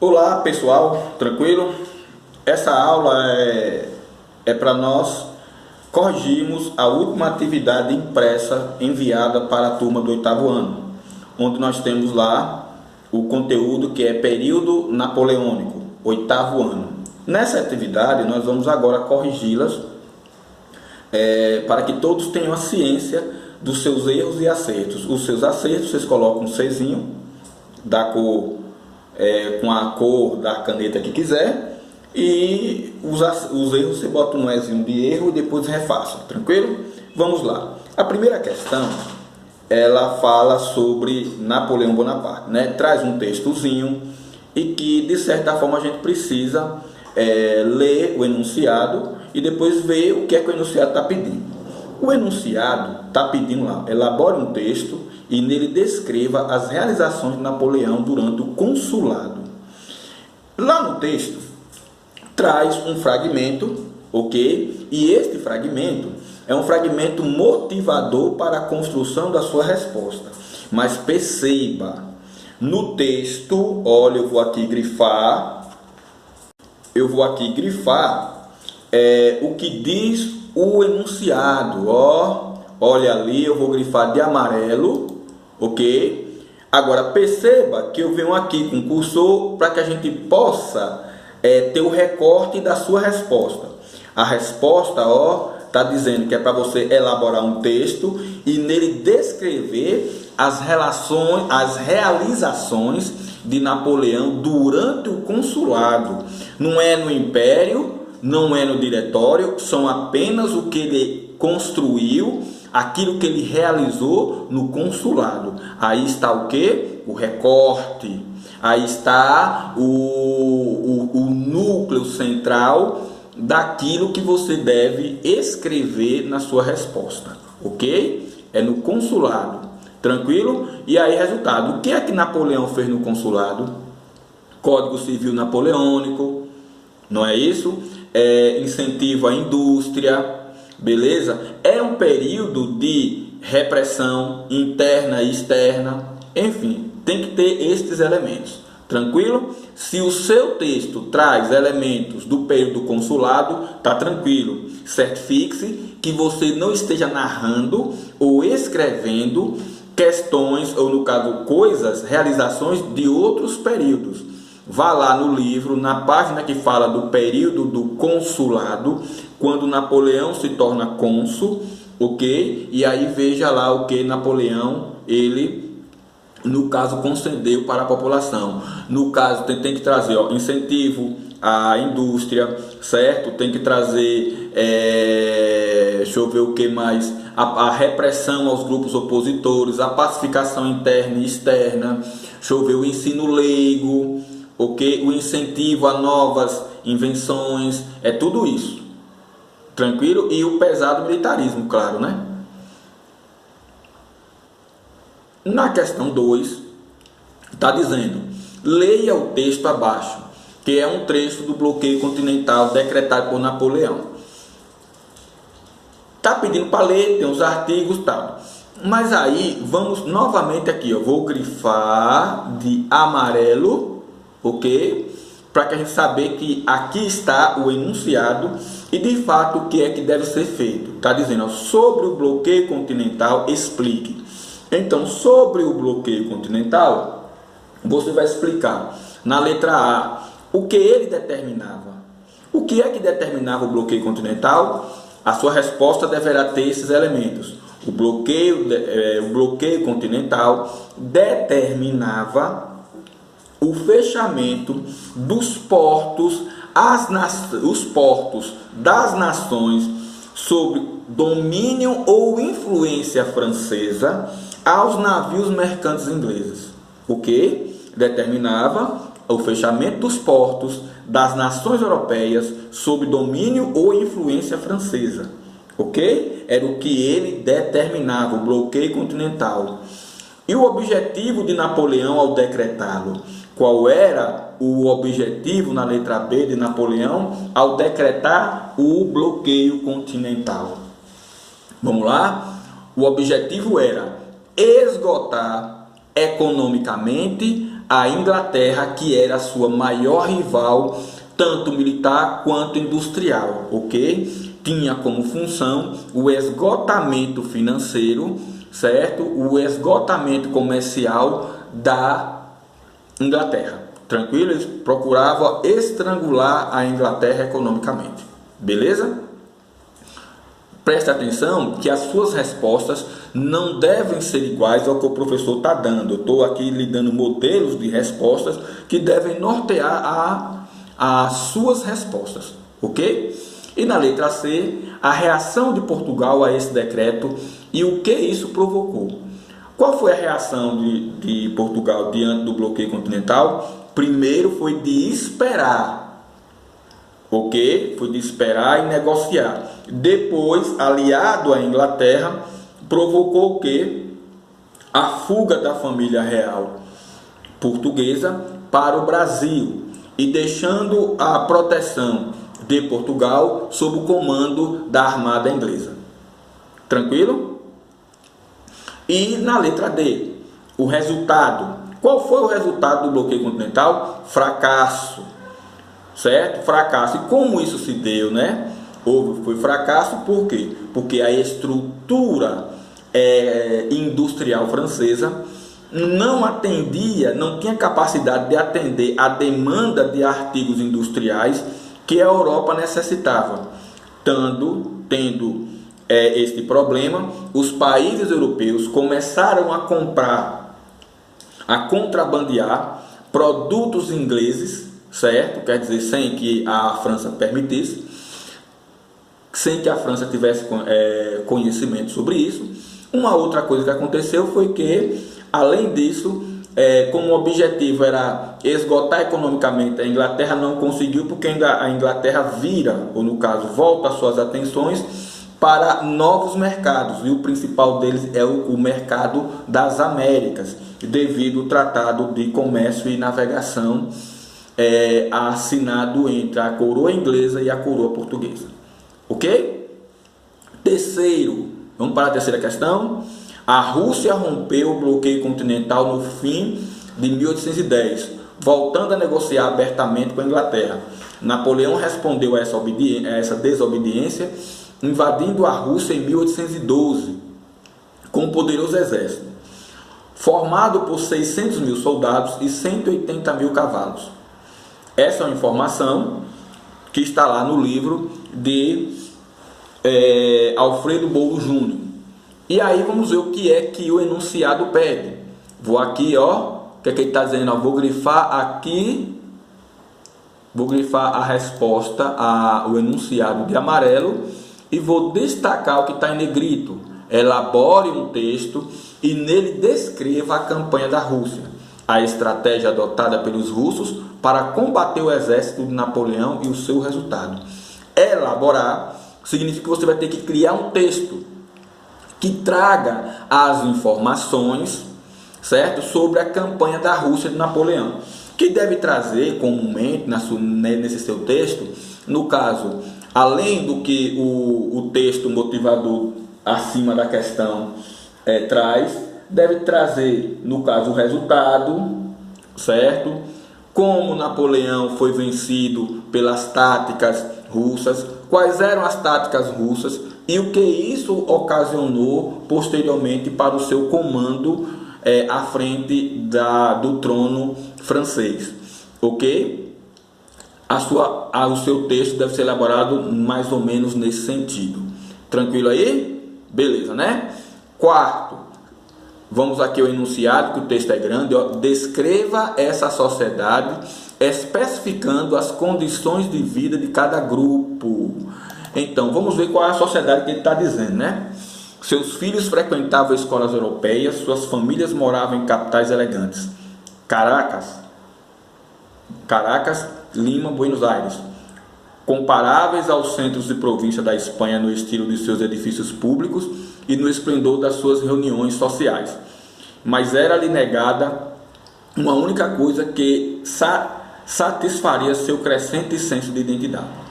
Olá pessoal, tranquilo? Essa aula é para nós corrigirmos a última atividade impressa enviada para a turma do oitavo ano, onde nós temos lá o conteúdo que é período napoleônico, oitavo ano. Nessa atividade nós vamos agora corrigi-las para que todos tenham a ciência dos seus erros e acertos. Os seus acertos vocês colocam um Czinho da cor com a cor da caneta que quiser, e os erros você bota um Ezinho de erro e depois refaça, tranquilo? Vamos lá. A primeira questão, ela fala sobre Napoleão Bonaparte, né? Traz um textozinho e que de certa forma a gente precisa ler o enunciado e depois ver o que é que o enunciado está pedindo. O enunciado está pedindo lá, elabore um texto e nele descreva as realizações de Napoleão durante o consulado. Lá no texto, traz um fragmento, ok? E este fragmento é um fragmento motivador para a construção da sua resposta. Mas perceba, no texto, olha, eu vou aqui grifar o que diz o enunciado, ó. Olha ali, eu vou grifar de amarelo, ok? Agora perceba que eu venho aqui com o cursor para que a gente possa ter o recorte da sua resposta. A resposta, ó, está dizendo que é para você elaborar um texto e nele descrever as realizações de Napoleão durante o consulado. Não é no Império, não é no Diretório, são apenas o que ele construiu, aquilo que ele realizou no consulado. Aí está o que? O recorte. Aí está o núcleo central daquilo que você deve escrever na sua resposta. Ok? É no consulado. Tranquilo? E aí, resultado. O que é que Napoleão fez no consulado? Código Civil Napoleônico. Não é isso? Incentivo à indústria. Beleza? É um período de repressão interna e externa. Enfim, tem que ter estes elementos. Tranquilo? Se o seu texto traz elementos do período consulado, tá tranquilo. Certifique-se que você não esteja narrando ou escrevendo questões, ou no caso coisas, realizações de outros períodos. Vá lá no livro, na página que fala do período do consulado, quando Napoleão se torna cônsul, ok? E aí veja lá o que Napoleão, ele, no caso, concedeu para a população. No caso, tem que trazer incentivo à indústria, certo? Tem que trazer, deixa eu ver o que mais, a repressão aos grupos opositores, a pacificação interna e externa, deixa eu ver, o ensino leigo, ok? O incentivo a novas invenções, é tudo isso. Tranquilo? E o pesado militarismo, claro, né? Na questão 2, está dizendo, leia o texto abaixo, que é um trecho do bloqueio continental decretado por Napoleão. Está pedindo para ler, tem os artigos e tal. Mas aí, vamos novamente aqui, ó, vou grifar de amarelo, ok? Para que a gente saber que aqui está o enunciado e de fato o que é que deve ser feito. Está dizendo, ó, sobre o bloqueio continental, explique. Então, sobre o bloqueio continental, você vai explicar na letra A o que ele determinava. O que é que determinava o bloqueio continental? A sua resposta deverá ter esses elementos. O bloqueio continental determinava o fechamento dos portos, os portos das nações sob domínio ou influência francesa aos navios mercantes ingleses. O que determinava o fechamento dos portos das nações europeias sob domínio ou influência francesa. Ok? Era o que ele determinava, o bloqueio continental. E o objetivo de Napoleão ao decretá-lo? Qual era o objetivo na letra B de Napoleão ao decretar o bloqueio continental? Vamos lá? O objetivo era esgotar economicamente a Inglaterra, que era a sua maior rival, tanto militar quanto industrial, ok? Tinha como função o esgotamento financeiro, certo? O esgotamento comercial da Inglaterra. Tranquilo? Eles procuravam estrangular a Inglaterra economicamente. Beleza? Preste atenção que as suas respostas não devem ser iguais ao que o professor está dando. Eu estou aqui lhe dando modelos de respostas que devem nortear as suas respostas, ok? E na letra C, a reação de Portugal a esse decreto e o que isso provocou. Qual foi a reação de Portugal diante do bloqueio continental? Primeiro foi de esperar, ok? Foi de esperar e negociar. Depois, aliado à Inglaterra, provocou o quê? A fuga da família real portuguesa para o Brasil e deixando a proteção de Portugal sob o comando da Armada Inglesa. Tranquilo? E na letra D, o resultado. Qual foi o resultado do bloqueio continental? Fracasso. Certo? Fracasso. E como isso se deu, né? Foi fracasso por quê? Porque a estrutura industrial francesa não atendia, não tinha capacidade de atender a demanda de artigos industriais que a Europa necessitava. Tendo este problema, os países europeus começaram a comprar, a contrabandear produtos ingleses, certo? Quer dizer, sem que a França permitisse, sem que a França tivesse conhecimento sobre isso. Uma outra coisa que aconteceu foi que, além disso, como o objetivo era esgotar economicamente a Inglaterra, não conseguiu, porque a Inglaterra vira, ou no caso, volta as suas atenções para novos mercados, e o principal deles é o mercado das Américas, devido ao Tratado de Comércio e Navegação assinado entre a coroa inglesa e a coroa portuguesa. Ok? Terceiro, vamos para a terceira questão. A Rússia rompeu o bloqueio continental no fim de 1810, voltando a negociar abertamente com a Inglaterra. Napoleão respondeu a essa desobediência, invadindo a Rússia em 1812, com um poderoso exército, formado por 600 mil soldados e 180 mil cavalos. Essa é uma informação que está lá no livro de Alfredo Bolo Júnior. E aí vamos ver o que o enunciado pede. Vou aqui, o que ele está dizendo? Vou grifar aqui, vou grifar a resposta, o enunciado de amarelo, e vou destacar o que está em negrito. Elabore um texto e nele descreva a campanha da Rússia, a estratégia adotada pelos russos para combater o exército de Napoleão e o seu resultado. Elaborar significa que você vai ter que criar um texto que traga as informações, certo, sobre a campanha da Rússia de Napoleão, que deve trazer comumente nesse seu texto, no caso, além do que o texto motivador acima da questão traz, deve trazer, no caso, o resultado, certo? Como Napoleão foi vencido pelas táticas russas, quais eram as táticas russas e o que isso ocasionou posteriormente para o seu comando à frente do trono francês, ok? O seu texto deve ser elaborado mais ou menos nesse sentido. Tranquilo aí? Beleza, né? Quarto, vamos aqui ao enunciado, que o texto é grande. Descreva essa sociedade, especificando as condições de vida de cada grupo. Então, vamos ver qual é a sociedade que ele está dizendo, né? Seus filhos frequentavam escolas europeias, suas famílias moravam em capitais elegantes. Caracas, Lima, Buenos Aires. Comparáveis aos centros de província da Espanha no estilo de seus edifícios públicos e no esplendor das suas reuniões sociais. Mas era-lhe negada uma única coisa que satisfaria seu crescente senso de identidade.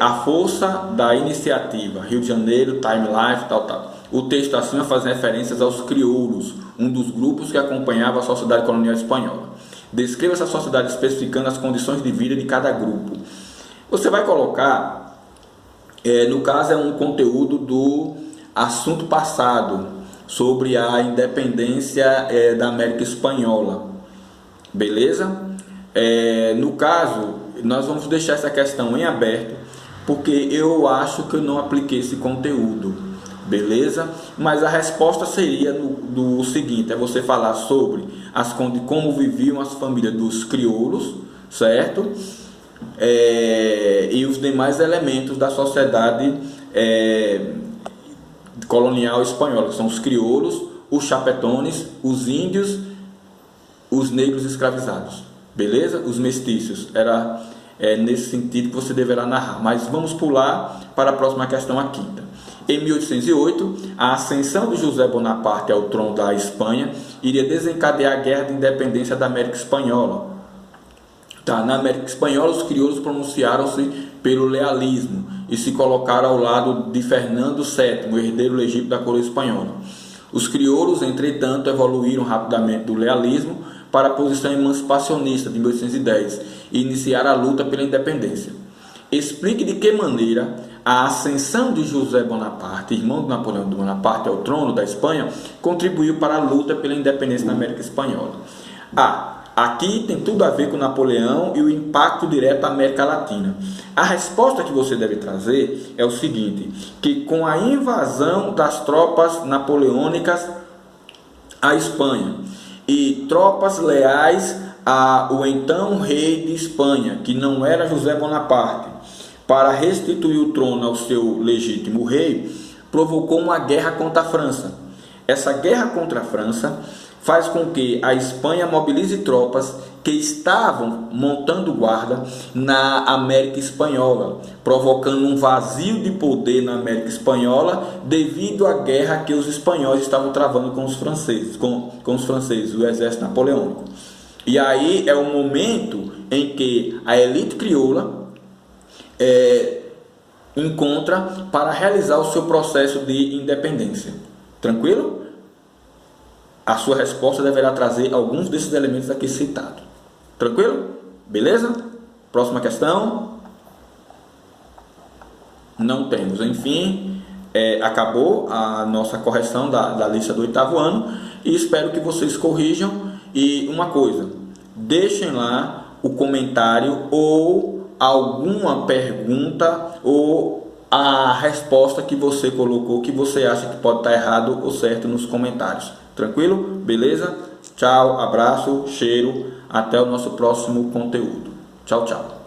A força da iniciativa. Rio de Janeiro, Time Life, tal. O texto acima faz referências aos crioulos, um dos grupos que acompanhava a sociedade colonial espanhola. Descreva essa sociedade especificando as condições de vida de cada grupo. Você vai colocar, no caso é um conteúdo do assunto passado, sobre a independência da América Espanhola. Beleza? No caso, nós vamos deixar essa questão em aberto, porque eu acho que eu não apliquei esse conteúdo. Beleza? Mas a resposta seria do seguinte: é você falar sobre como viviam as famílias dos crioulos, certo? E os demais elementos da sociedade colonial espanhola, que são os crioulos, os chapetones, os índios, os negros escravizados. Beleza? Os mestiços. Era nesse sentido que você deverá narrar. Mas vamos pular para a próxima questão, a quinta. Em 1808, a ascensão de José Bonaparte ao trono da Espanha iria desencadear a Guerra de Independência da América Espanhola. Na América Espanhola, os crioulos pronunciaram-se pelo lealismo e se colocaram ao lado de Fernando VII, o herdeiro legítimo da coroa espanhola. Os crioulos, entretanto, evoluíram rapidamente do lealismo para a posição emancipacionista de 1810 e iniciaram a luta pela independência. Explique de que maneira a ascensão de José Bonaparte, irmão de Napoleão Bonaparte, ao trono da Espanha, contribuiu para a luta pela independência da América Espanhola. Aqui tem tudo a ver com Napoleão e o impacto direto da América Latina. A resposta que você deve trazer é o seguinte: que com a invasão das tropas napoleônicas à Espanha e tropas leais ao então rei de Espanha, que não era José Bonaparte, para restituir o trono ao seu legítimo rei, provocou uma guerra contra a França. Essa guerra contra a França faz com que a Espanha mobilize tropas que estavam montando guarda na América Espanhola, provocando um vazio de poder na América Espanhola devido à guerra que os espanhóis estavam travando com os franceses, o exército napoleônico. E aí é o momento em que a elite crioula encontra para realizar o seu processo de independência. Tranquilo? A sua resposta deverá trazer alguns desses elementos aqui citados. Tranquilo? Beleza? Próxima questão. Não temos. Enfim, acabou a nossa correção da lista do 8º ano. E espero que vocês corrijam. E uma coisa, deixem lá o comentário ou alguma pergunta ou a resposta que você colocou, que você acha que pode estar errado ou certo nos comentários. Tranquilo? Beleza? Tchau, abraço, cheiro, até o nosso próximo conteúdo. Tchau, tchau.